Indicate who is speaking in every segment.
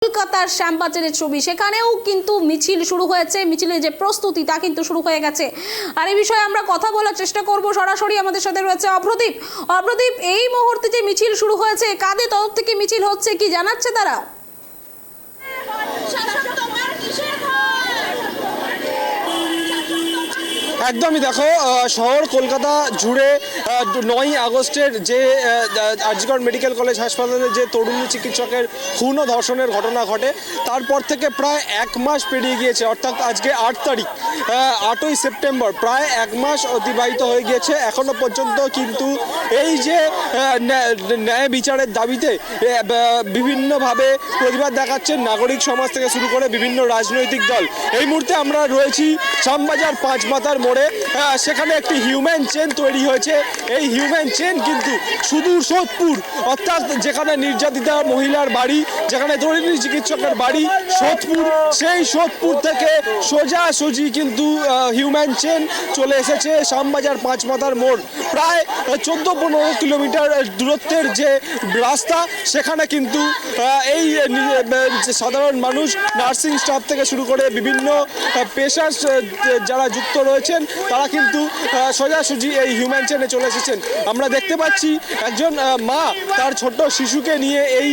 Speaker 1: কলকাতার শ্যামবাজারের ছবি, সেখানেও কিন্তু মিছিল শুরু হয়েছে। মিছিলের যে প্রস্তুতি তা কিন্তু শুরু হয়ে গেছে। আর এই বিষয়ে আমরা কথা বলার চেষ্টা করব। সরাসরি আমাদের সাথে রয়েছে অভ্রদীপ। অভ্রদীপ, এই মুহূর্তে যে মিছিল শুরু হয়েছে, কাদের তরফ থেকে মিছিল হচ্ছে, কি জানাচ্ছে তারা?
Speaker 2: একদমই দেখো, শহর কলকাতা জুড়ে 9ই আগস্টের যে আরজিকর মেডিকেল কলেজ হাসপাতালে যে তরুণী চিকিৎসকের খুন ও ধর্ষণের ঘটনা ঘটে, তারপর থেকে প্রায় 1 মাস পেরিয়ে গিয়েছে। অর্থাৎ আজকে 8 তারিখ, 8ই সেপ্টেম্বর, প্রায় 1 মাস অতিবাহিত হয়ে গিয়েছে। এখনো পর্যন্ত কিন্তু এই যে ন্যায় বিচারের দাবিতে বিভিন্নভাবে প্রতিবাদ দেখাচ্ছেন নাগরিক সমাজ থেকে শুরু করে বিভিন্ন রাজনৈতিক দল। এই মুহূর্তে আমরা রয়েছি শ্যামবাজার 5 মাথার মোড়ে। সেখানে একটি হিউম্যান চেন তৈরি হয়েছে। এই হিউম্যান চেন কিন্তু সুদূর সোদপুর, অর্থাৎ যেখানে নির্যাতিতা মহিলার বাড়ি, যেখানে তরুণী চিকিৎসকের বাড়ি সোদপুর, সেই সোদপুর থেকে সোজাসুজি কিন্তু হিউম্যান চেন চলে এসেছে শ্যামবাজার 5 মাথার মোড়। প্রায় 14-15 কিলোমিটার দূরত্বের যে রাস্তা, সেখানে কিন্তু এই সাধারণ মানুষ, নার্সিং স্টাফ থেকে শুরু করে বিভিন্ন পেশার যারা যুক্ত রয়েছেন, তারা কিন্তু সোজাসুজি এই হিউম্যান চেনে চলে এসেছেন। আমরা দেখতে পাচ্ছি একজন মা তার ছোট শিশুকে নিয়ে এই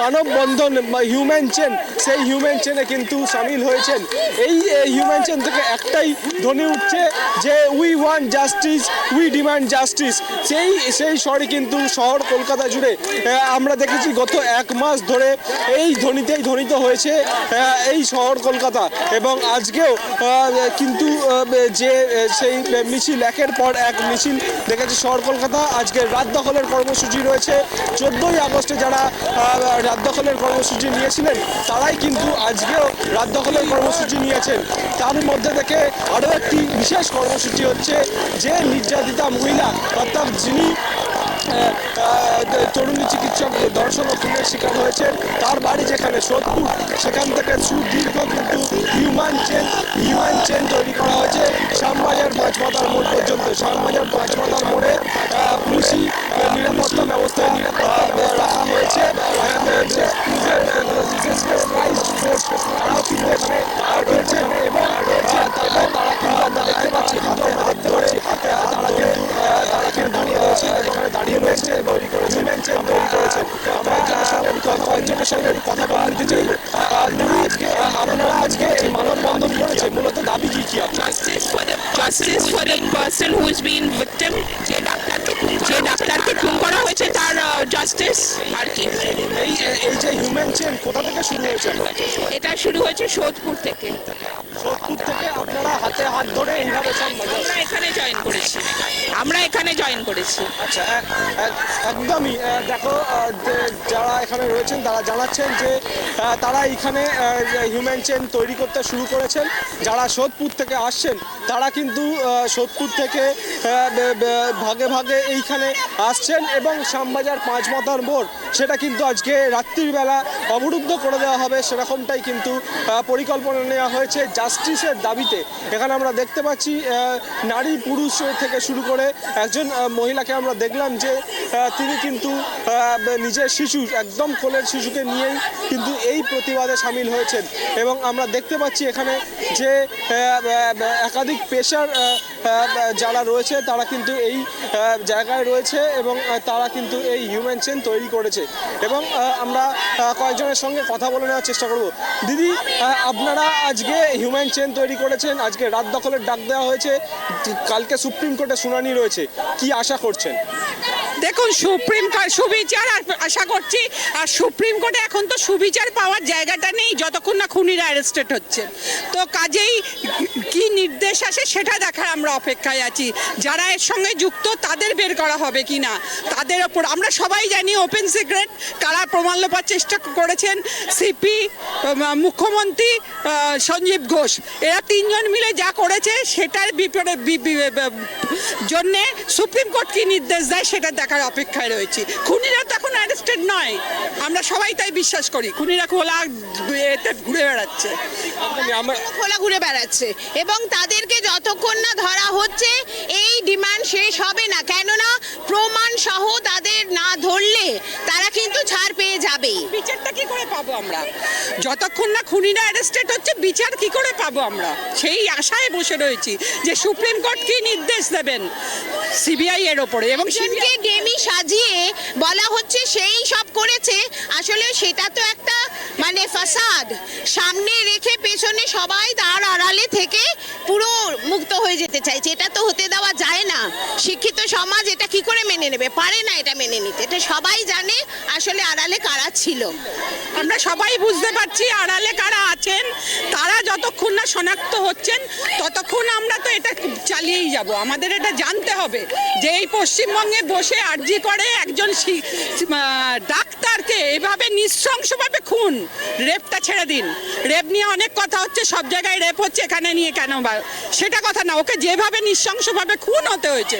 Speaker 2: মানববন্ধন হিউম্যান চেন, সেই হিউম্যান চেনে কিন্তু সামিল হয়েছেন। এই হিউম্যান চেন থেকে একটাই ধ্বনি উঠছে যে we want justice, we demand justice. সেই স্বরে কিন্তু শহর কলকাতা জুড়ে আমরা দেখেছি গত 1 মাস ধরে এই ধ্বনিতেই ধ্বনিত হয়েছে এই শহর কলকাতা। এবং আজকেও কিন্তু যে সেই মিছিল, একের পর এক মিছিল দেখেছি শহর কলকাতা। আজকে রাত দখলের কর্মসূচি রয়েছে। 14ই আগস্টে যারা রাত দখলের কর্মসূচি নিয়েছিলেন, তারাই কিন্তু আজকেও রাত দখলের কর্মসূচি নিয়েছেন। তার মধ্যে থেকে আরও একটি বিশেষ কর্মসূচি হচ্ছে যে নির্যাতিতা মহিলা, অর্থাৎ যিনি তরুণী চিকিৎসক ধর্ষণ ও খুনের শিকার হয়েছেন, তার বাড়ি যেখানে সোদপুর, সেখান থেকে সুদীর্ঘ কিন্তু হিউম্যান চেন তৈরি করা হয়েছে শ্যামবাজার 5 মাথার মোড় পর্যন্ত। শ্যামবাজার 5 মাথার মোড়ে পুলিশি নিরাপত্তা ব্যবস্থা রাখা হয়েছে। এবং তারা কিন্তু আমরা দেখতে পাচ্ছি দাঁড়িয়ে রয়েছে এবং হিউম্যান চেন তৈরি করেছে। আমরা কয়েকজনের সঙ্গে কথা বলতে চাই। আপনারা আজকে এই মানববন্ধন করেছে, মূলত দাবি কি আপনার?
Speaker 3: Justice for the person who is being victim, যে ডাক্তারকে খুন করা হয়েছে, তার জাস্টিস আর কি।
Speaker 2: এই যে হিউম্যান চেন কোথা থেকে শুরু হয়েছে?
Speaker 3: এটা শুরু হয়েছে সোদপুর থেকে।
Speaker 2: সোদপুর থেকে আপনারা হাতে হাত ধরে এইভাবে
Speaker 3: আমরা এখানে জয়েন করেছি।
Speaker 2: আচ্ছা, একদমই দেখো, যারা এখানে রয়েছেন তারা জানাচ্ছেন যে তারা এখানে হিউম্যান চেন তৈরি করতে শুরু করেছেন। যারা সোদপুর থেকে আসছেন, তারা কিন্তু সোদপুর থেকে ভাগে ভাগে এইখানে আসছেন এবং শ্যামবাজার 5 মাথার মোড়, সেটা কিন্তু আজকে রাত্রির বেলা অবরুদ্ধ করে দেওয়া হবে, সেরকমটাই কিন্তু পরিকল্পনা নেওয়া হয়েছে জাস্টিসের দাবিতে। এখানে আমরা দেখতে পাচ্ছি নারী পুরুষ থেকে শুরু করে একজন মহিলাকে আমরা দেখলাম যে তিনি কিন্তু নিজের শিশু, একদম কোলের শিশুকে নিয়েই কিন্তু এই প্রতিবাদে সামিল হয়েছেন। এবং আমরা দেখতে পাচ্ছি এখানে যে একাধিক পেশার যারা রয়েছে, তারা কিন্তু এই জায়গায় রয়েছে এবং তারা কিন্তু এই হিউম্যান চেন তৈরি করেছে। এবং আমরা কয়েকজনের সঙ্গে কথা বলে নেওয়ার চেষ্টা করব। দিদি, আপনারা আজকে হিউম্যান চেন তৈরি করেছেন, আজকে রাত দখলের ডাক দেওয়া হয়েছে, কালকে সুপ্রিম কোর্টে শুনানি রয়েছে, কি আশা করছেন?
Speaker 4: দেখুন, সুবিচার আশা করছি। আর সুপ্রিম কোর্টে এখন তো সুবিচার পাওয়ার জায়গাটা নেই যতক্ষণ না খুনিরা অ্যারেস্টেড হচ্ছে। তো কাজেই কি নির্দেশ আসে সেটা দেখার আমরা অপেক্ষায় আছি। যারা এর সঙ্গে যুক্ত তাদের বের করা হবে কি না, তাদের ওপর আমরা সবাই জানি ওপেন সিক্রেট কারা প্রমাণ লোপার চেষ্টা করেছেন। সিপি মুখ্যমন্ত্রী সঞ্জীব ঘোষ, এরা তিনজন মিলে যা করেছে সেটার জন্যে সুপ্রিম কোর্ট কি নির্দেশ দেয় সেটা দেখার অপেক্ষায় রয়েছি। খুনিরা তো এখন অ্যারেস্টেড নয়, আমরা সবাই তাই বিশ্বাস করি। খুনিরা খোলা এতে ঘুরে বেড়াচ্ছে,
Speaker 5: খোলা ঘুরে বেড়াচ্ছে এবং তাদেরকে যতক্ষণ না ধরা হচ্ছে এই ডিমান্ড শেষ হবে না, কেননা প্রমাণ সহ তাদের না ধরলে তারা কিন্তু ছাড় পেয়ে যাবে।
Speaker 4: বিচারটা কি করে পাবো আমরা? যতক্ষণ না খুনিরা অ্যারেস্টেড হচ্ছে বিচার কি করে পাবো আমরা? সেই আশায় বসে রয়েছি যে সুপ্রিম কোর্ট কি নির্দেশ দেবেন সিবিআই এর ওপরে। এবং
Speaker 5: একজনকে ডেমি সাজিয়ে বলা হচ্ছে সেই সব করেছে, আসলে সেটা তো একটা মানে ফাসাদ, সামনে রেখে পেছনে সবাই তার আড়ালে থেকে পুরো মুক্ত হয়ে যেতে চাইছে। এটা তো হতে দেওয়া যায় না। শিক্ষিত সমাজ এটা কি করে মেনে নেবে? পারে না এটা মেনে নিতে। এটা সবাই জানে আসলে আড়ালে কারা ছিল।
Speaker 4: আমরা সবাই বুঝতে পারছি আড়ালে কারা আছেন, তারা যতক্ষণ না শনাক্ত হচ্ছেন ততক্ষণ আমরা তো এটা চালিয়েই যাব। আমাদের এটা জানতে হবে যে এই পশ্চিমবঙ্গে বসে আরজি করে একজন ডাক্তারকে এভাবে নৃশংসভাবে খুন, রেপটা ছেড়ে দিন, রেপ নিয়ে অনেক কথা হচ্ছে, সব জায়গায় রেপ হচ্ছে, এখানে নিয়ে কেন সেটা কথা না, ওকে যেভাবে নৃশংসভাবে খুন হতে হয়েছে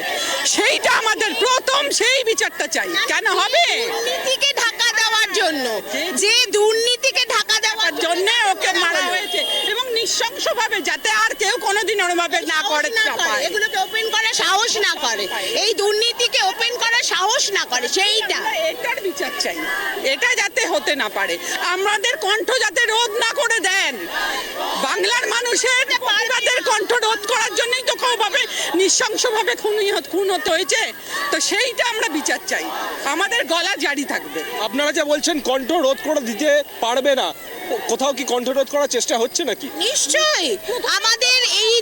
Speaker 4: সেইটা আমাদের প্রথম, সেই বিচারটা চাই। কেন হবে?
Speaker 5: দুর্নীতিকে ঢাকা দেওয়ার জন্য, যে দুর্নীতিকে ঢাকা দেওয়ার
Speaker 4: জন্য ওকে মারা হয়েছে এবং নৃশংসভাবে, যাতে আর কেউ কোনোদিন ওরভাবে না করে,
Speaker 5: এগুলোকে ওপেন করার সাহস না করে, এই দুর্নীতিকে ওপেন করার সাহস না করে, সেইটা
Speaker 4: এটার বিচার চাই। এটা যাতে হতে না পারে, আমাদের কণ্ঠ যাতে রোধ না করে দেন। বাংলার মানুষের পরিবারদের কণ্ঠ রোধ করার জন্যই তো ভাবে নৃশংসভাবে খুন হতে হয়েছে, তো সেইটা আমরা বিচার চাই। আমাদের গলা জারি থাকবে।
Speaker 2: আপনারা যে বলছেন কণ্ঠ রোধ করে দিতে পারবে না, কোথাও কি কণ্ঠ রোধ করার চেষ্টা হচ্ছে নাকি?
Speaker 5: নিশ্চয়ই আমাদের এই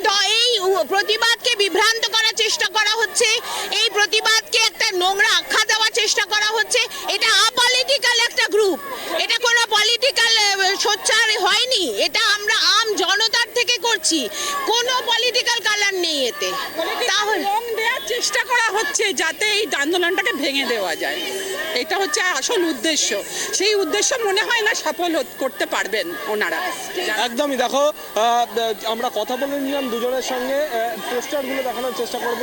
Speaker 5: প্রতিবাদকে বিভ্রান্ত করার চেষ্টা করা হচ্ছে, এই প্রতিবাদকে একটা নোংরা আখ্যা দেওয়ার চেষ্টা করা হচ্ছে। এটা আপলিটিক্যাল একটা গ্রুপ, এটা কোনো পলিটিক্যাল সোচ্চার হয়নি, এটা আমরা আম জনতার থেকে করছি, কোনো পলিটিক্যাল কালার নেই এতে। তাহলে
Speaker 4: রং দেওয়ার চেষ্টা করা হচ্ছে যাতে এই আন্দোলনটাকে ভেঙে দেওয়া যায়, এটা হচ্ছে আসল উদ্দেশ্য। সেই উদ্দেশ্য মনে হয় না সফল করতে পারবেন ওনারা।
Speaker 2: একদমই। দেখো, আমরা কথা বলে নিলাম দুজনের সঙ্গে, পোস্টারগুলো দেখানোর চেষ্টা করব।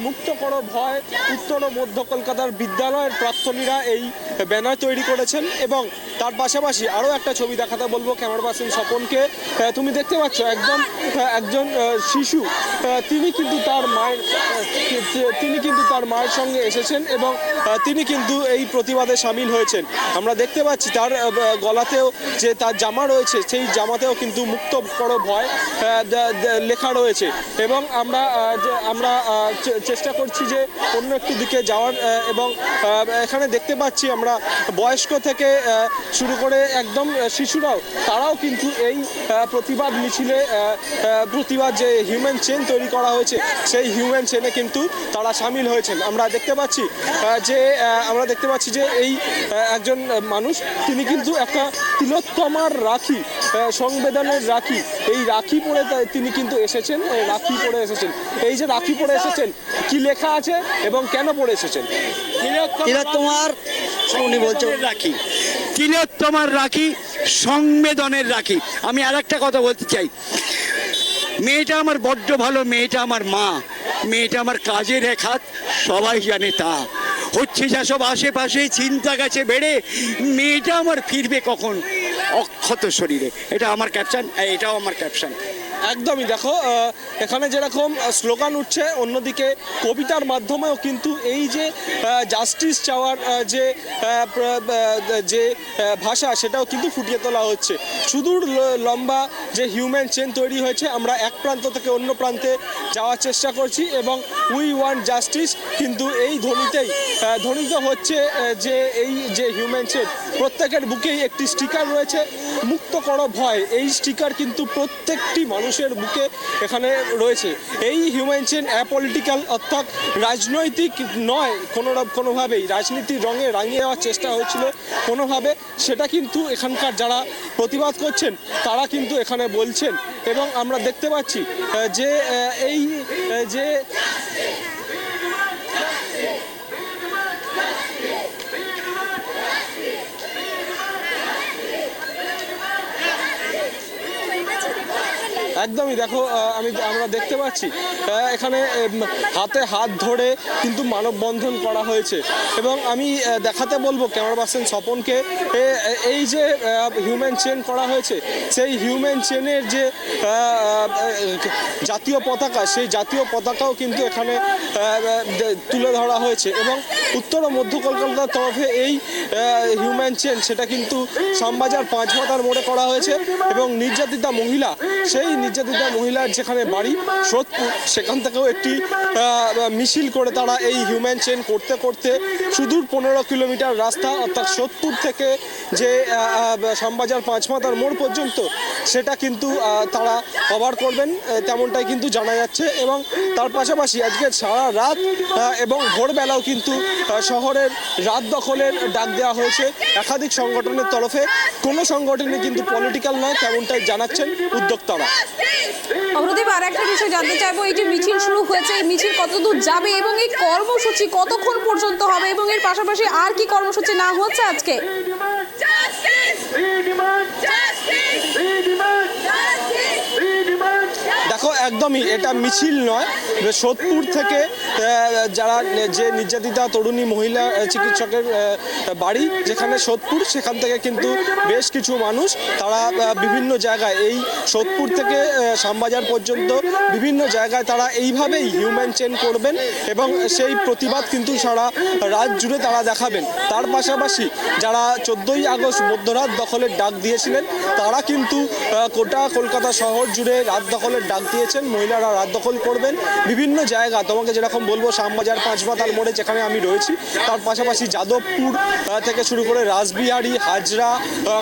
Speaker 2: মুক্ত করো ভয়, উত্তর ও মধ্য কলকাতার বিদ্যালয়ের প্রাক্তনীরা এই ব্যানার তৈরি করেছেন এবং তার পাশাপাশি আরও একটা ছবি দেখাতে বলবো ক্যামেরা পার্সন স্বপনকে। তুমি দেখতে পাচ্ছ একজন শিশু, তিনি কিন্তু তার মায়ের সঙ্গে এসেছেন এবং তিনি কিন্তু এই প্রতিবাদে সামিল হয়েছেন। আমরা দেখতে পাচ্ছি তার গলাতেও যে তার জামা রয়েছে, সেই জামাতেও কিন্তু মুক্ত করো ভয় লেখা রয়েছে এবং আমরা চেষ্টা করছি যে অন্য একটু দিকে যাওয়ার এবং এখানে দেখতে পাচ্ছি আমরা বয়স্ক থেকে শুরু করে একদম শিশুরাও, তারাও কিন্তু এই প্রতিবাদ মিছিলে প্রতিবাদ যে হিউম্যান চেন তৈরি করা হয়েছে সেই হিউম্যান চেনে কিন্তু তারা সামিল হয়েছেন। আমরা দেখতে পাচ্ছি যে এই একজন মানুষ, তিনি কিন্তু একটা তিলোত্তমার রাখি, সংবেদনের রাখি, এই রাখি পরে তিনি কিন্তু এসেছেন, রাখি পরে এসেছেন। এই যে রাখি পরে এসেছেন, কি লেখা আছে এবং কেন পরে এসেছেন?
Speaker 6: তিলোত্তমার উনি বলছেন রাখি, তিলোত্তমার রাখি, সংবেদনের রাখি। আমি আর একটা কথা বলতে চাই, মেয়েটা আমার বড্ড ভালো, মেয়েটা আমার মা, মেয়েটা আমার কাজের এক হাত, সবাই জানে তা। হচ্ছে যা সব আশেপাশে চিন্তা গেছে বেড়ে, মেয়েটা আমার ফিরবে কখন অক্ষত শরীরে। এটা আমার ক্যাপশন, এটাও আমার ক্যাপশন।
Speaker 2: একদমই। দেখো, এখানে যেরকম স্লোগান উঠছে, অন্যদিকে কবিতার মাধ্যমেও কিন্তু এই যে জাস্টিস চাওয়ার যে ভাষা, সেটাও কিন্তু ফুটিয়ে তোলা হচ্ছে। সুদূর লম্বা যে হিউম্যান চেন তৈরি হয়েছে, আমরা এক প্রান্ত থেকে অন্য প্রান্তে যাওয়ার চেষ্টা করছি এবং উই ওয়ান্ট জাস্টিস কিন্তু এই ধ্বনিত হচ্ছে যে এই যে হিউম্যান চেন, প্রত্যেকের বুকেই একটি স্টিকার রয়েছে, মুক্ত করো ভয়। এই স্টিকার কিন্তু প্রত্যেকটি মানুষের বুকে এখানে রয়েছে। এই হিউম্যান চেন অ্যাপলিটিক্যাল, অর্থাৎ রাজনৈতিক নয় কোনোভাবেই, রাজনীতির রঙে রাঙিয়ে দেওয়ার চেষ্টা হয়েছিল কোনোভাবে, সেটা কিন্তু এখানকার যারা প্রতিবাদ করছেন তারা কিন্তু এখানে বলছেন। এবং আমরা দেখতে পাচ্ছি যে এই যে একদমই দেখো আমরা দেখতে পাচ্ছি এখানে হাতে হাত ধরে কিন্তু মানববন্ধন করা হয়েছে এবং আমি দেখাতে বলবো ক্যামেরা পার্সন স্বপনকে এই যে হিউম্যান চেন করা হয়েছে সেই হিউম্যান চেনের যে জাতীয় পতাকা সেই জাতীয় পতাকাও কিন্তু এখানে তুলে ধরা হয়েছে এবং উত্তর ও মধ্য কলকাতার তরফে এই হিউম্যান চেন সেটা কিন্তু শ্যামবাজার 5 মাথার মোড়ে করা হয়েছে এবং নির্যাতিতা মহিলা সেই নির্যাতিতা মহিলার যেখানে বাড়ি সোদপুর সেখান থেকেও একটি মিছিল করে তারা এই হিউম্যান চেন করতে করতে সুদূর 15 কিলোমিটার রাস্তা অর্থাৎ সোদপুর থেকে যে শ্যামবাজার 5 মাথার মোড় পর্যন্ত সেটা কিন্তু তারা কভার করবেন তেমনটাই কিন্তু জানা যাচ্ছে এবং তার পাশাপাশি আজকে সারা রাত এবং ভোরবেলাও কিন্তু শহরের রাত দখলের ডাক দেওয়া হয়েছে একাধিক সংগঠনের তরফে। কোনো সংগঠনে কিন্তু পলিটিক্যাল নয় তেমনটাই জানাচ্ছেন উদ্যোক্তারা।
Speaker 1: অমরদীপ, আর একটা বিষয় জানতে চাইবো, এই যে মিছিল শুরু হয়েছে এই মিছিল কতদূর যাবে এবং এই কর্মসূচি কতক্ষণ পর্যন্ত হবে এবং এর পাশাপাশি আর কি কর্মসূচি না হচ্ছে আজকে?
Speaker 2: দেখো একদমই এটা মিছিল নয়, সোদপুর থেকে যারা যে নির্যাতিতা তরুণী মহিলা চিকিৎসকের বাড়ি যেখানে সোদপুর সেখান থেকে কিন্তু বেশ কিছু মানুষ তারা বিভিন্ন জায়গায় এই সোদপুর থেকে শ্যামবাজার পর্যন্ত বিভিন্ন জায়গায় তারা এইভাবেই হিউম্যান চেন করবেন এবং সেই প্রতিবাদ কিন্তু সারা রাত জুড়ে তারা দেখাবেন। তার পাশাপাশি যারা 14ই আগস্ট মধ্যরাত দখলের ডাক দিয়েছিলেন তারা কিন্তু গোটা কলকাতা শহর জুড়ে রাত দখলের ডাক দিয়েছেন। মহিলারা রাত দখল করবেন বিভিন্ন জায়গা, তোমাকে যেরকম বলবো শ্যামবাজার 5 মাথার মোড়ে যেখানে আমি রয়েছি, তার পাশাপাশি যাদবপুর থেকে শুরু করে রাসবিহারী, হাজরা,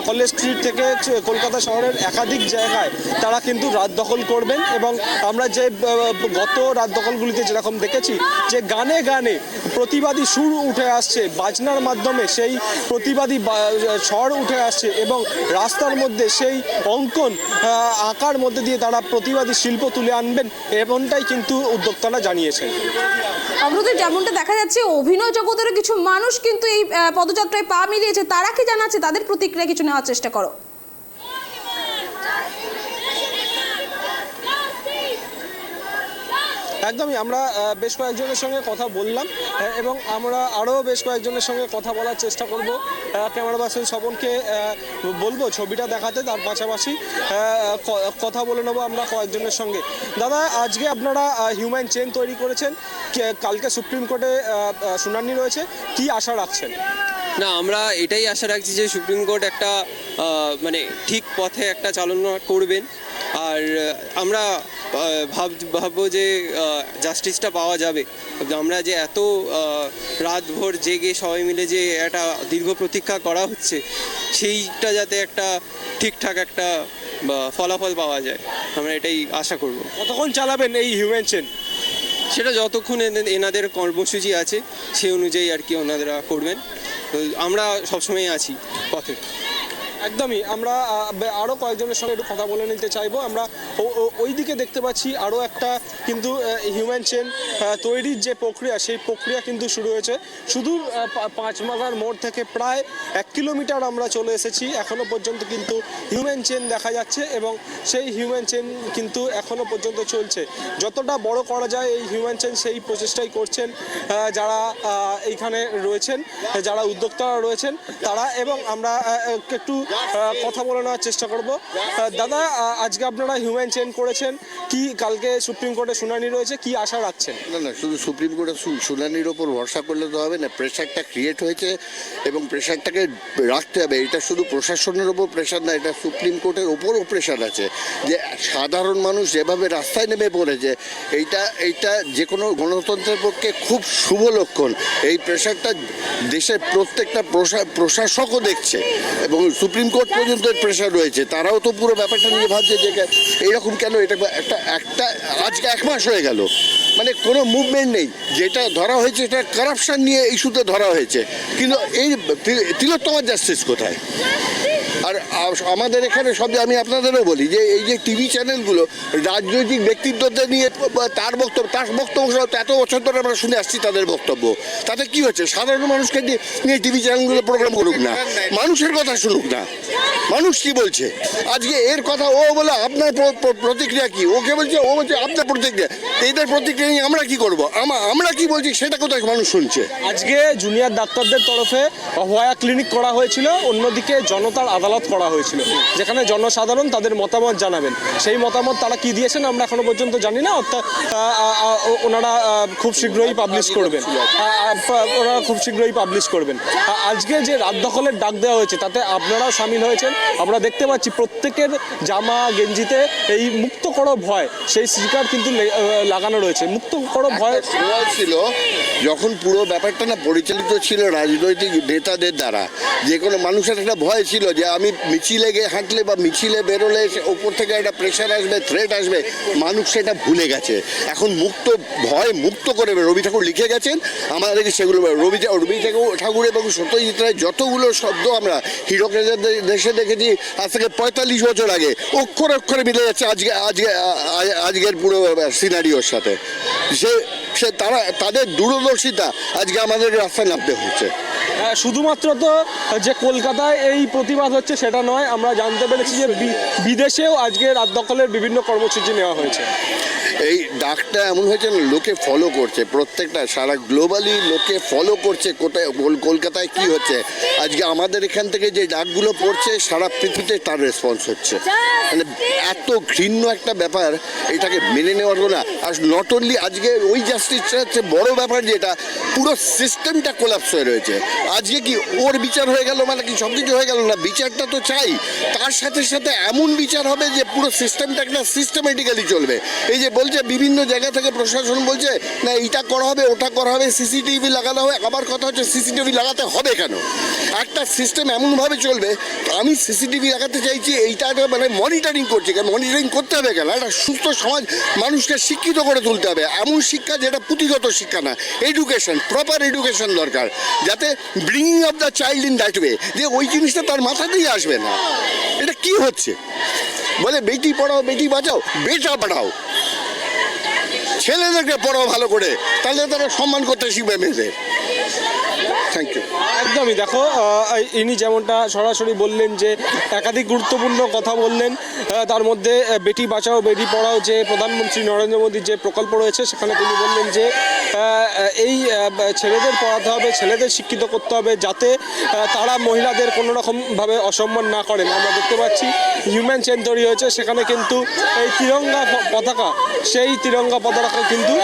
Speaker 2: কলেজ স্ট্রিট থেকে কলকাতা শহরের একাধিক জায়গায় তারা কিন্তু রাত দখল করবেন এবং আমরা যে গত রাত দখলগুলিতে যেরকম দেখেছি যে গানে গানে প্রতিবাদী সুর উঠে আসছে, বাজনার মাধ্যমে সেই প্রতিবাদী স্বর উঠে আসছে এবং রাস্তার মধ্যে সেই অঙ্কন আঁকার মধ্যে দিয়ে তারা প্রতিবাদী শিল্প তুলে আনবেন এমনটাই কিন্তু উদ্যোক্তারা জানিয়েছেন।
Speaker 1: অমরদীপ, যেমনটা দেখা যাচ্ছে অভিনয় জগতের কিছু মানুষ কিন্তু এই পদযাত্রায় পা মিলিয়েছে, তারা কি জানাচ্ছে? তাদের প্রতিক্রিয়া কিছু নেওয়ার চেষ্টা করো।
Speaker 2: একদমই আমরা বেশ কয়েকজনের সঙ্গে কথা বললাম এবং আমরা আরও বেশ কয়েকজনের সঙ্গে কথা বলার চেষ্টা করব। ক্যামেরা পার্সন স্বপনকে বলবো ছবিটা দেখাতে, তার পাশাপাশি কথা বলে নেবো আমরা কয়েকজনের সঙ্গে। দাদা, আজকে আপনারা হিউম্যান চেন তৈরি করেছেন, কালকে সুপ্রিম কোর্টে শুনানি রয়েছে, কি আশা রাখছেন?
Speaker 7: না, আমরা এটাই আশা রাখছি যে সুপ্রিম কোর্ট একটা মানে ঠিক পথে একটা চালনা করবেন আর আমরা ভাববো যে জাস্টিসটা পাওয়া যাবে। আমরা যে এত রাতভর জেগে সবাই মিলে যে একটা দীর্ঘ প্রতীক্ষা করা হচ্ছে সেইটা যাতে একটা ঠিকঠাক একটা ফলাফল পাওয়া যায়, আমরা এটাই আশা করব।
Speaker 2: কতক্ষণ চালাবেন এই হিউম্যান চেন?
Speaker 7: সেটা যতক্ষণ এনাদের কর্মসূচি আছে সেই অনুযায়ী আর কি ওনারা করবেন। তো আমরা সবসময় আছি পথে।
Speaker 2: একদমই আমরা আরও কয়েকজনের সঙ্গে একটু কথা বলে নিতে চাইবো। আমরা ওই দিকে দেখতে পাচ্ছি আরও একটা কিন্তু হিউম্যান চেন তৈরির যে প্রক্রিয়া সেই প্রক্রিয়া কিন্তু শুরু হয়েছে। সুদূর 5 মাথার মোড় থেকে প্রায় 1 কিলোমিটার আমরা চলে এসেছি, এখনও পর্যন্ত কিন্তু হিউম্যান চেন দেখা যাচ্ছে এবং সেই হিউম্যান চেন কিন্তু এখনও পর্যন্ত চলছে। যতটা বড় করা যায় এই হিউম্যান চেন সেই প্রচেষ্টাই করছেন যারা এইখানে রয়েছেন, যারা উদ্যোক্তারা রয়েছেন তারা, এবং আমরা একটু কথা বলে নেওয়ার চেষ্টা করব। দাদা, আজকে আপনারা হিউম্যান চেন করেছেন, কি কালকে সুপ্রিম কোর্টে শুনানি রয়েছে, কি আশা রাখছেন?
Speaker 8: না, শুধু সুপ্রিম কোর্টের শুনানির ওপর ভরসা করলে তো হবে না। প্রেশারটা ক্রিয়েট হয়েছে এবং প্রেশারটাকে রাখতে হবে। এটা শুধু প্রশাসনের ওপর প্রেশার না, এটা সুপ্রিম কোর্টের ওপরও প্রেশার আছে যে সাধারণ মানুষ যেভাবে রাস্তায় নেমে পড়েছে এইটা যে কোনো গণতন্ত্রের পক্ষে খুব শুভ লক্ষণ। এই প্রেশারটা দেশের প্রত্যেকটা প্রশাসকও দেখছে এবং সুপ্রিম কোর্ট পর্যন্ত প্রেশার রয়েছে। তারাও তো পুরো ব্যাপারটা নিয়ে ভাবছে যে এইরকম কেন, এটা একটা আজকে 1 মাস হয়ে গেল, মানে কোনো মুভমেন্ট নেই। যেটা ধরা হয়েছে এটা কারাপশন নিয়ে ইস্যুতে ধরা হয়েছে, কিন্তু এই তিলোত্তমার জাস্টিস কোথায়? আর আমাদের এখানে সব আমি আপনাদেরও বলি যে এই যে টিভি চ্যানেলগুলো রাজনৈতিক ব্যক্তিত্বদের নিয়ে তার বক্তব্য এত বছর ধরে আমরা শুনে আসছি তাদের বক্তব্য, তাতে কি হচ্ছে? সাধারণ মানুষকে নিয়ে টিভি চ্যানেলগুলো প্রোগ্রাম করুক না, মানুষের কথা শুনুক না, মানুষ কি বলছে। আজকে এর কথা ও বলে আপনার প্রতিক্রিয়া কি, ওকে বলছে ও বলছে আপনার প্রতিক্রিয়া, এদের প্রতিক্রিয়া নিয়ে আমরা কি করবো? আমরা কি বলছি সেটা কোথায় মানুষ শুনছে?
Speaker 2: আজকে জুনিয়র ডাক্তারদের তরফে অভয়া ক্লিনিক করা হয়েছিল, অন্যদিকে জনতার আদালত করা হয়েছিল, যেখানে জনসাধারণ তাদের মতামত জানাবেন। সেই মতামত তারা কি দিয়েছেন আমরা এখনো পর্যন্ত জানি না, অর্থাৎ ওনারা খুব শীঘ্রই পাবলিশ করবেন। আজকে যে রাত দখলের ডাক দেওয়া হয়েছে তাতে আপনারাও সামিল হয়েছেন। আমরা দেখতে পাচ্ছি প্রত্যেকের জামা গেঞ্জিতে এই মুক্ত করো ভয়, সেই স্টিকার কিন্তু লাগানো রয়েছে। মুক্ত করো ভয়
Speaker 8: ছিল যখন পুরো ব্যাপারটা না পরিচালিত ছিল রাজনৈতিক নেতাদের দ্বারা, যে কোনো মানুষের একটা ভয় ছিল যে আমি মিছিলে গিয়ে হাঁটলে বা মিছিলে বেরোলে ওপর থেকে একটা প্রেশার আসবে, থ্রেট আসবে, মানুষ সেটা ভুলে গেছে। এখন ভয় মুক্ত করে রবি ঠাকুর লিখে গেছেন, আমাদেরকে সেগুলো রবি ঠাকুর এবং সত্যজিৎ রায় যতগুলো শব্দ আমরা হিরকের দেশে দেখেছি আজ থেকে 45 বছর আগে, অক্ষরে অক্ষরে মিলে যাচ্ছে আজকের পুরো সিনারিওর সাথে। সে তাদের দূরদর্শিতা আজকে আমাদের রাস্তায় নামতে হচ্ছে।
Speaker 2: শুধুমাত্র তো যে কলকাতায় এই প্রতিবাদ হচ্ছে সেটা নয়, আমরা জানতে পেরেছি যে বিদেশেও আজকে রাত দখলের বিভিন্ন কর্মসূচি নেওয়া হয়েছে।
Speaker 8: এই ডাকটা এমন হয়েছে না, লোকে ফলো করছে, প্রত্যেকটা সারা গ্লোবালি লোকে ফলো করছে কোথায় কলকাতায় কি হচ্ছে। আজকে আমাদের এখান থেকে যে ডাকগুলো পড়ছে সারা পৃথিবীতে তার রেসপন্স হচ্ছে। মানে এত ঘৃণ্য একটা ব্যাপার, এটাকে মেনে নেওয়ার না। আর নট অনলি আজকে ওই জাস্টিসটা হচ্ছে বড় ব্যাপার, যেটা পুরো সিস্টেমটা কোলাপস হয়ে রয়েছে। আজকে কি ওর বিচার হয়ে গেল মানে কি সব কিছু হয়ে গেল না? বিচারটা তো চাই, তার সাথে সাথে এমন বিচার হবে যে পুরো সিস্টেমটা একটা সিস্টেমেটিক্যালি চলবে। এই যে বলছে বিভিন্ন জায়গা থেকে প্রশাসন বলছে না এইটা করা হবে, ওটা করা হবে, সিসিটিভি লাগানো হবে। আবার কথা হচ্ছে সিসিটিভি লাগাতে হবে কেন? একটা সিস্টেম এমনভাবে চলবে, আমি সিসিটিভি লাগাতে চাইছি, এইটা মানে মনিটরিং করছি, মনিটরিং করতে হবে কেন? একটা সুস্থ সমাজ, মানুষকে শিক্ষিত করে তুলতে হবে, এমন শিক্ষা যেটা পুঁথিগত শিক্ষা না, এডুকেশন, প্রপার এডুকেশন দরকার, যাতে bringing of the child in that way, যে ওই জিনিসটা তার মাথাতেই আসবে না। এটা কি হচ্ছে? বলে বেটি পড়াও বেটি বাঁচাও, বেটা পড়াও, ছেলেদেরকে পড়াও ভালো করে, তাহলে তারা সম্মান করতে শিখবে মেয়েদের। Thank you.
Speaker 2: একদমই, দেখো ইনি যেমনটা সরাসরি বললেন যে একাধিক গুরুত্বপূর্ণ কথা বললেন, তার মধ্যে বেটি বাঁচাও বেটি পড়াও যে প্রধানমন্ত্রী নরেন্দ্র মোদীর যে প্রকল্প রয়েছে সেখানে তিনি বললেন যে এই ছেলেদের পড়াতে হবে, ছেলেদের শিক্ষিত করতে হবে, যাতে তারা মহিলাদের কোনো রকমভাবে অসম্মান না করেন। আমরা দেখতে পাচ্ছি হিউম্যান চেন তৈরি হয়েছে, সেখানে কিন্তু এই তিরঙ্গা পতাকা, সেই তিরঙ্গা পতাকা কিন্তু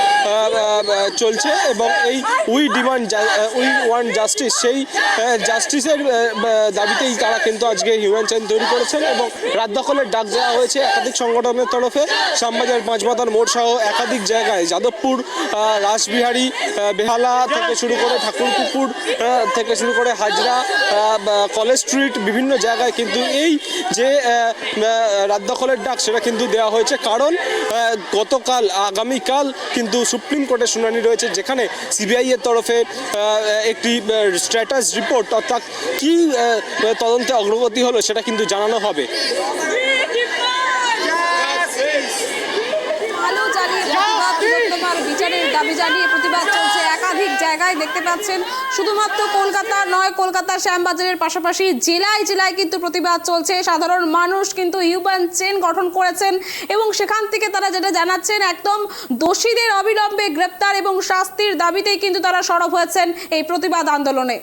Speaker 2: চলছে এবং এই উই ওয়ান্ট জাস্টিস, সেই জাস্টিসের দাবিতেই তারা কিন্তু আজকে হিউম্যান চেইন তৈরি করেছেন এবং রাত দখলের ডাক দেওয়া হয়েছে একাধিক সংগঠনের তরফে। শ্যামবাজার পাঁচমাথার মোড় সহ একাধিক জায়গায়, যাদবপুর, রাসবিহারী, বেহালা থেকে শুরু করে ঠাকুরপুকুর থেকে শুরু করে হাজরা, কলেজ স্ট্রিট, বিভিন্ন জায়গায় কিন্তু এই যে রাত দখলের ডাক সেটা কিন্তু দেওয়া হয়েছে। কারণ গতকাল আগামীকাল কিন্তু সুপ্রিম কোর্টে শুনানি রয়েছে, যেখানে সিবিআই এর তরফে একটি স্ট্যাটাস রিপোর্ট, অর্থাৎ কি তদন্তে অগ্রগতি হলো সেটা কিন্তু জানানো হবে।
Speaker 1: বিচারের দাবি জানিয়ে প্রতিবাদ চলছে একাধিক জায়গায়, দেখতে পাচ্ছেন। শুধুমাত্র কলকাতা নয়, কলকাতার শ্যামবাজারের পাশাপাশি জেলায় জেলায় কিন্তু প্রতিবাদ চলছে। সাধারণ মানুষ কিন্তু হিউম্যান চেইন গঠন করেছেন এবং সেখান থেকে তারা যেটা জানাচ্ছেন, একদম দোষীদের অবিলম্বে গ্রেপ্তার এবং শাস্তির দাবিতেই কিন্তু তারা সরব হয়েছেন এই প্রতিবাদ আন্দোলনে।